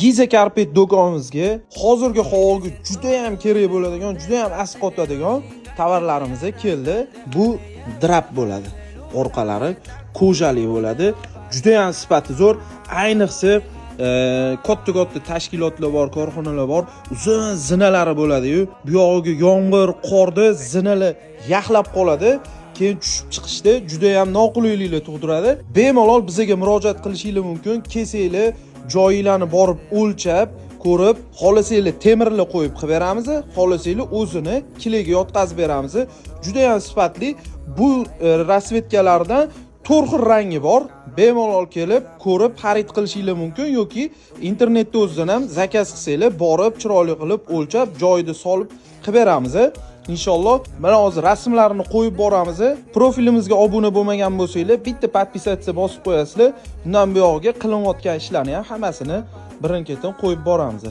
Giza karpet do'konimizga hozirgi havoga juda ham kerak bo'ladigan, juda ham asqotadigan tovarlarimiz keldi. Bu drap bo'ladi. Orqalari kojali bo'ladi. Juda ham sifati zo'r. Ayniqsa katta tashkilotlar bor, korxonalar bor. Uzun zinalari bo'ladi-yu. Bu yog'iga yomg'ir, qorda zinalar yaxlab qoladi. Keyin tushib chiqishda juda ham noqulayliklar tug'diradi. Bemalol bizga murojaat qilishingiz mumkin. Kesinglar, joyinglarni borib o'lchab, ko'rib, xohlasanglar temirlar qo'yib qilib beramiz, xohlasanglar o'zini kilega yotkazib beramiz. Juda ham sifatli. Bu rasvetkalardan 4 xil rangi bor. Bemalol kelib, ko'rib, xarid qilishingiz mumkin yoki internetda o'zidan ham zakaz qilsanglar, borib chiroyli qilib o'lchab, joyida solib qilib beramiz. Inshaalloh, mana hozir rasmlarini qo'yib boramiz. Profilimizga obuna bo'lmagan bo'lsanglar, bitta podpisatsiya bosib qo'yasizlar. Bundan buyog'iga qilinayotgan ishlarni ham hammasini birin-ketin qo'yib boramiz.